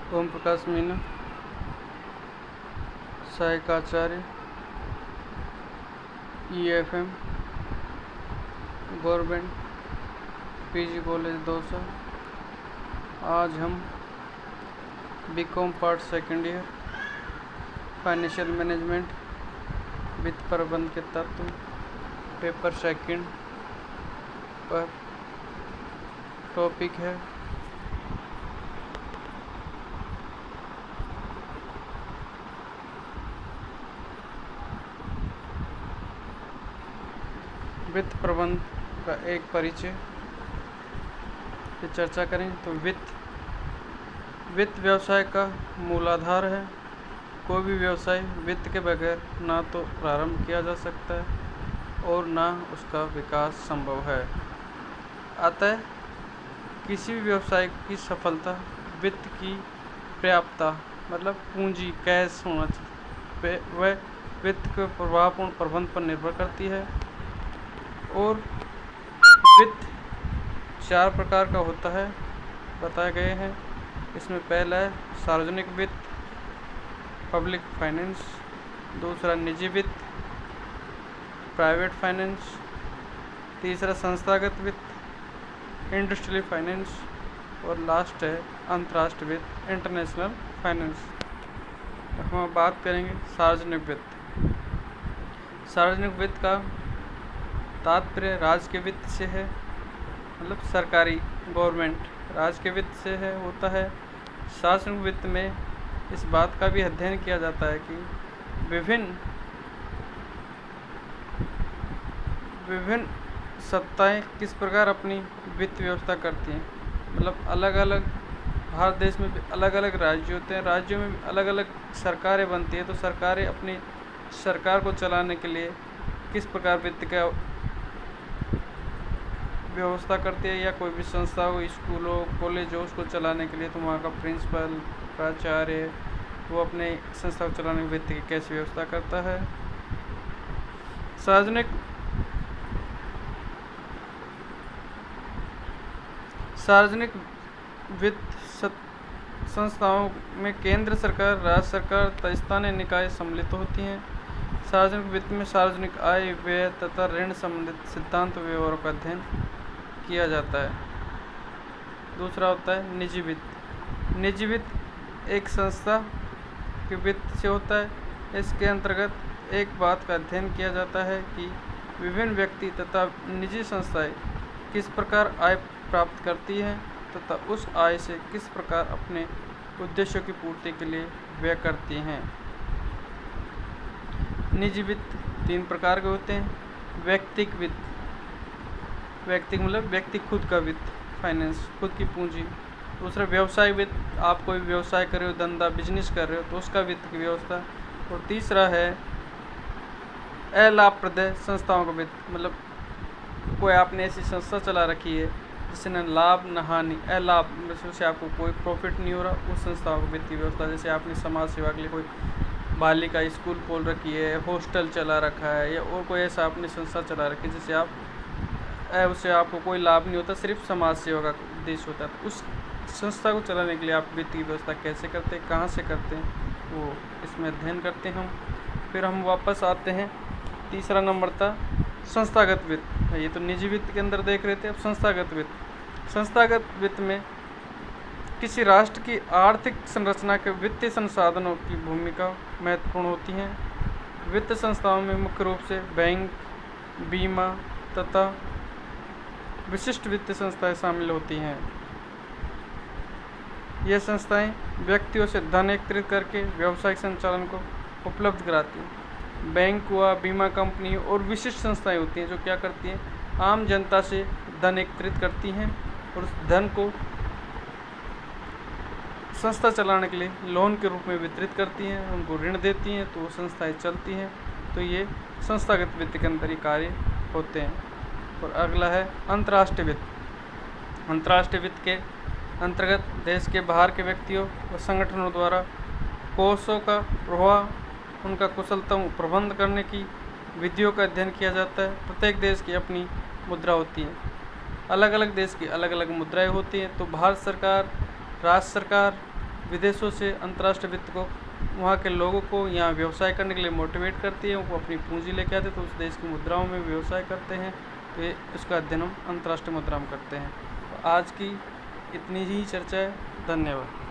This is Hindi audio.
ओम प्रकाश मीना, सहायक आचार्य, EFM, government PG college Dausa. आज हम BCom part second year financial management वित्त प्रबंध के तत्व पेपर सेकंड पर टॉपिक है वित्त प्रबंध का एक परिचय की चर्चा करें तो वित्त व्यवसाय का मूलाधार है। कोई भी व्यवसाय वित्त के बगैर ना तो प्रारंभ किया जा सकता है और ना उसका विकास संभव है। अतः किसी भी व्यवसाय की सफलता वित्त की पर्याप्तता मतलब पूंजी कैश होना चाहिए, वह वित्त के प्रभावपूर्ण प्रबंध पर निर्भर करती है। और वित्त 4 प्रकार का होता है बताए गए हैं। इसमें पहला है सार्वजनिक वित्त पब्लिक फाइनेंस, दूसरा निजी वित्त प्राइवेट फाइनेंस, तीसरा संस्थागत वित्त इंडस्ट्रियल फाइनेंस और लास्ट है अंतर्राष्ट्रीय वित्त इंटरनेशनल फाइनेंस। हम बात करेंगे सार्वजनिक वित्त। सार्वजनिक वित्त का तात्पर्य राज्य के वित्त से है, मतलब सरकारी गवर्नमेंट राज्य के वित्त से है होता है। सार्वजनिक वित्त में इस बात का भी अध्ययन किया जाता है कि विभिन्न सत्ताएं किस प्रकार अपनी वित्त व्यवस्था करती हैं। मतलब अलग अलग भारत देश में भी अलग अलग राज्य होते हैं, राज्यों में भी अलग अलग सरकारें बनती है। तो सरकारें अपनी सरकार को चलाने के लिए किस प्रकार वित्त का व्यवस्था करती है, या कोई भी संस्था हो, स्कूल हो, कॉलेज हो, उसको चलाने के लिए तो वहाँ का प्रिंसिपल प्राचार्य वो अपने संस्था को चलाने के वित्त की कैसे व्यवस्था करता है। सार्वजनिक वित्त संस्थाओं में केंद्र सरकार, राज्य सरकार तथा स्थानीय निकाय सम्मिलित होती हैं। सार्वजनिक वित्त में सार्वजनिक आय, व्यय तथा ऋण संबंधित सिद्धांत व्यवहारों का अध्ययन किया जाता है। दूसरा होता है निजी वित्त। निजी वित्त एक संस्था के वित्त से होता है। इसके अंतर्गत एक बात का अध्ययन किया जाता है कि विभिन्न व्यक्ति तथा निजी संस्थाएं किस प्रकार आय प्राप्त करती हैं तथा उस आय से किस प्रकार अपने उद्देश्यों की पूर्ति के लिए व्यय करती हैं। निजी वित्त 3 प्रकार के होते हैं। व्यक्तिक वित्त, व्यक्तिक मतलब व्यक्ति खुद का वित्त फाइनेंस, खुद की पूंजी। दूसरा व्यवसाय वित्त, आप कोई व्यवसाय कर रहे हो, धंधा बिजनेस कर रहे हो तो उसका वित्त की व्यवस्था। और तीसरा है अलाभप्रद संस्थाओं का वित्त, मतलब कोई आपने ऐसी संस्था चला रखी है जिससे न लाभ न हानि, अलाभ मतलब उससे आपको कोई प्रॉफिट नहीं हो रहा, उस संस्थाओं को वित्त की व्यवस्था। जैसे आपने समाज सेवा के लिए कोई बालिका स्कूल खोल रखी है, हॉस्टल चला रखा है, या और कोई ऐसा आपने संस्था चला रखी है जिससे उससे आपको कोई लाभ नहीं होता, सिर्फ समाज सेवा का उद्देश्य होता है। तो उस संस्था को चलाने के लिए आप वित्त की व्यवस्था कैसे करते हैं, कहाँ से करते हैं, वो इसमें अध्ययन करते हैं हम। फिर हम वापस आते हैं, तीसरा नंबर था संस्थागत वित्त। ये तो निजी वित्त के अंदर देख रहे थे। अब संस्थागत वित्त। संस्थागत वित्त में किसी राष्ट्र की आर्थिक संरचना के वित्तीय संसाधनों की भूमिका महत्वपूर्ण होती है। वित्त संस्थाओं में मुख्य रूप से बैंक, बीमा तथा विशिष्ट वित्तीय संस्थाएं शामिल होती हैं। ये संस्थाएं व्यक्तियों से धन एकत्रित करके व्यावसायिक संचालन को उपलब्ध कराती हैं। बैंक हुआ, बीमा कंपनी और विशिष्ट संस्थाएं होती हैं जो क्या करती हैं, आम जनता से धन एकत्रित करती हैं और उस धन को संस्था चलाने के लिए लोन के रूप में वितरित करती हैं, उनको ऋण देती हैं, तो वो संस्थाएं चलती हैं। तो ये संस्थागत वित्त के अंदर ही कार्य होते हैं। और अगला है अंतर्राष्ट्रीय वित्त। अंतर्राष्ट्रीय वित्त के अंतर्गत देश के बाहर के व्यक्तियों व संगठनों द्वारा कोषों का प्रवाह, उनका कुशलतम प्रबंध करने की विधियों का अध्ययन किया जाता है। प्रत्येक देश की अपनी मुद्रा होती है, अलग अलग देश की अलग अलग मुद्राएं होती हैं। तो भारत सरकार, राज्य सरकार विदेशों से अंतर्राष्ट्रीय वित्त को वहाँ के लोगों को यहाँ व्यवसाय करने के लिए मोटिवेट करती है। वो अपनी पूंजी लेके आते हैं तो उस देश की मुद्राओं में व्यवसाय करते हैं। तो ये इसका अध्ययन हम अंतर्राष्ट्रीय मुद्रा में करते हैं। तो आज की इतनी ही चर्चा है। धन्यवाद।